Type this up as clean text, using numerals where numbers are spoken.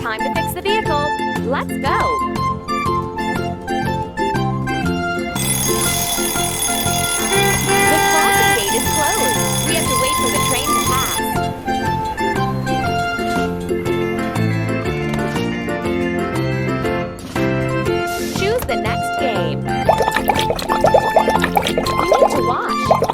Time to fix the vehicle. Let's go. The crossing gate is closed. We have to wait for the train to pass. Choose the next game. We need to wash.